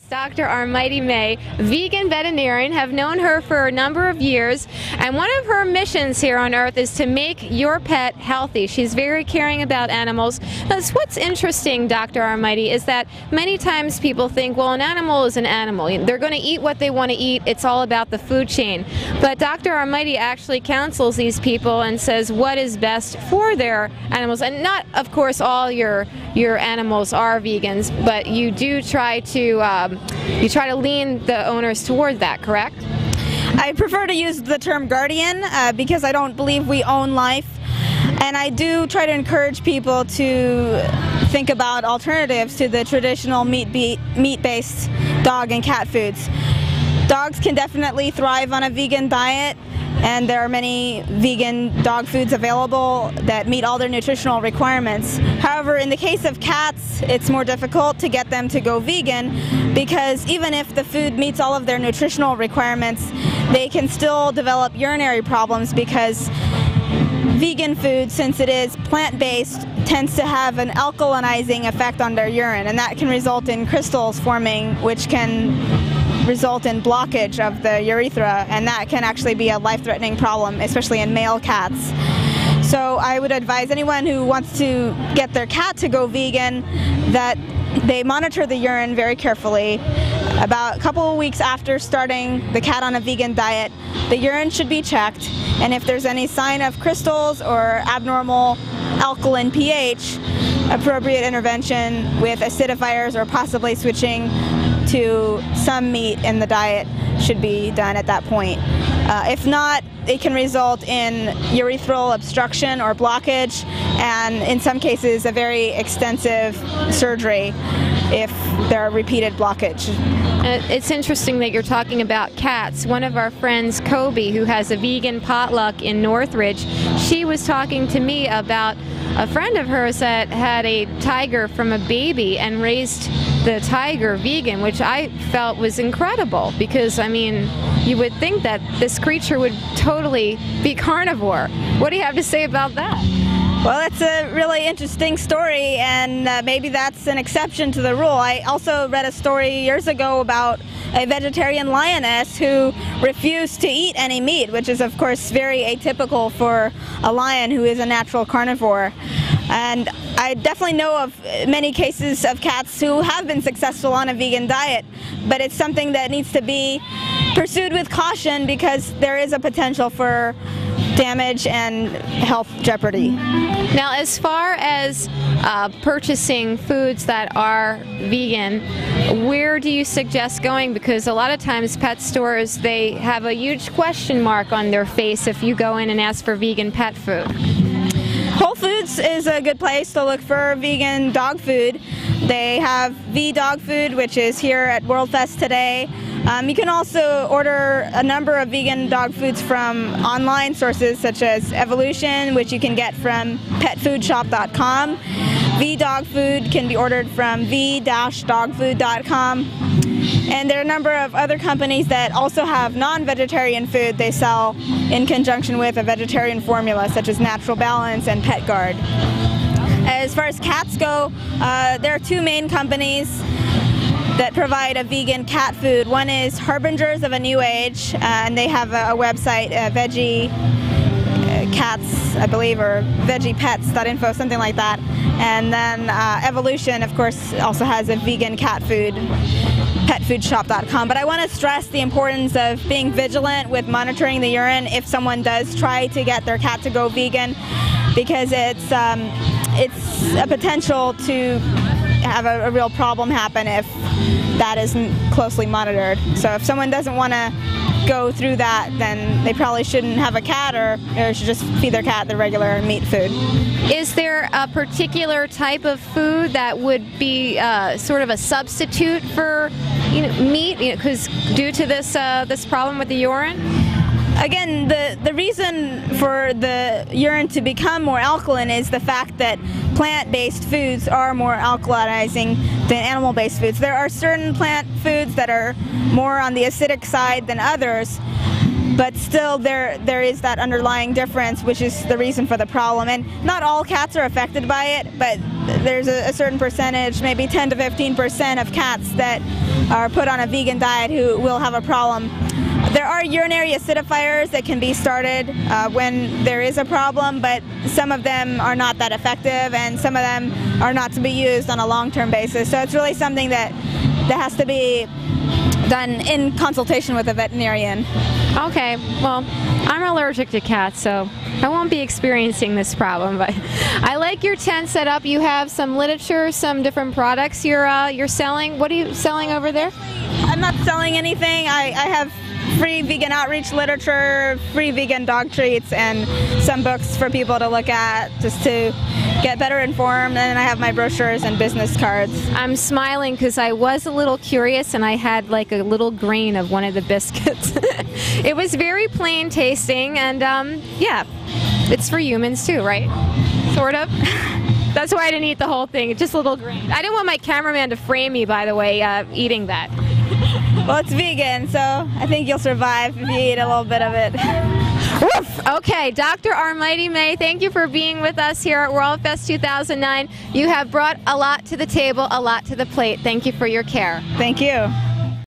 guest, Dr. Armaiti May, vegan veterinarian. Have known her for a number of years, and one of her missions here on Earth is to make your pet healthy. She's very caring about animals. That's what's interesting, Dr. Armaiti, is that many times people think, well, an animal is an animal. They're going to eat what they want to eat. It's all about the food chain. But Dr. Armaiti actually counsels these people and says what is best for their animals. And not, of course, all your animals are vegans, but you do try to lean the owners toward that, correct? I prefer to use the term guardian because I don't believe we own life, and I do try to encourage people to think about alternatives to the traditional meat-based dog and cat foods. Dogs can definitely thrive on a vegan diet, and there are many vegan dog foods available that meet all their nutritional requirements. However, in the case of cats, it's more difficult to get them to go vegan because even if the food meets all of their nutritional requirements, they can still develop urinary problems because vegan food, since it is plant-based, tends to have an alkalinizing effect on their urine, and that can result in crystals forming, which can result in blockage of the urethra, and that can actually be a life-threatening problem, especially in male cats. So I would advise anyone who wants to get their cat to go vegan that they monitor the urine very carefully. About a couple of weeks after starting the cat on a vegan diet, the urine should be checked, and if there's any sign of crystals or abnormal alkaline pH, appropriate intervention with acidifiers or possibly switching to some meat in the diet should be done at that point. If not, it can result in urethral obstruction or blockage, and in some cases a very extensive surgery if there are repeated blockage. It's interesting that you're talking about cats. One of our friends, Kobe, who has a vegan potluck in Northridge, she was talking to me about a friend of hers that had a tiger from a baby and raised the tiger vegan, which I felt was incredible because, I mean, you would think that this creature would totally be carnivore. What do you have to say about that? Well, it's a really interesting story, and maybe that's an exception to the rule. I also read a story years ago about a vegetarian lioness who refused to eat any meat, which is of course very atypical for a lion who is a natural carnivore. And I definitely know of many cases of cats who have been successful on a vegan diet, but it's something that needs to be pursued with caution because there is a potential for damage and health jeopardy. Now, as far as purchasing foods that are vegan, where do you suggest going? Because a lot of times pet stores, they have a huge question mark on their face if you go in and ask for vegan pet food. Whole Foods is a good place to look for vegan dog food. They have V-Dog Food, which is here at WorldFest today. You can also order a number of vegan dog foods from online sources such as Evolution, which you can get from petfoodshop.com. V-Dog Food can be ordered from v-dogfood.com. And there are a number of other companies that also have non-vegetarian food they sell in conjunction with a vegetarian formula, such as Natural Balance and PetGuard. As far as cats go, there are two main companies that provide a vegan cat food. One is Harbingers of a New Age, and they have a website, Veggie Cats, I believe, or veggiepets.info, something like that. And then Evolution, of course, also has a vegan cat food, petfoodshop.com. But I want to stress the importance of being vigilant with monitoring the urine if someone does try to get their cat to go vegan, because it's a potential to have a real problem happen if that isn't closely monitored. So if someone doesn't want to go through that, then they probably shouldn't have a cat, or should just feed their cat the regular meat food. Is there a particular type of food that would be sort of a substitute for meat, because due to this problem with the urine? Again, the reason for the urine to become more alkaline is the fact that plant-based foods are more alkalizing than animal-based foods. There are certain plant foods that are more on the acidic side than others, but still there is that underlying difference, which is the reason for the problem. And not all cats are affected by it, but there's a certain percentage, maybe 10 to 15% of cats that are put on a vegan diet who will have a problem. There are urinary acidifiers that can be started when there is a problem, but some of them are not that effective, and some of them are not to be used on a long-term basis. So it's really something that has to be done in consultation with a veterinarian. Okay, well, I'm allergic to cats, so I won't be experiencing this problem, but I like your tent set up. You have some literature, some different products you're selling. What are you selling over there? I'm not selling anything. I have free vegan outreach literature, free vegan dog treats, and some books for people to look at just to get better informed. And I have my brochures and business cards. I'm smiling because I was a little curious, and I had like a little grain of one of the biscuits. It was very plain tasting, and yeah, it's for humans too, right? Sort of. That's why I didn't eat the whole thing, just a little grain. I didn't want my cameraman to frame me, by the way, eating that. Well, it's vegan, so I think you'll survive if you eat a little bit of it. Woof. Okay, Dr. Armaiti May, thank you for being with us here at WorldFest 2009. You have brought a lot to the table, a lot to the plate. Thank you for your care. Thank you.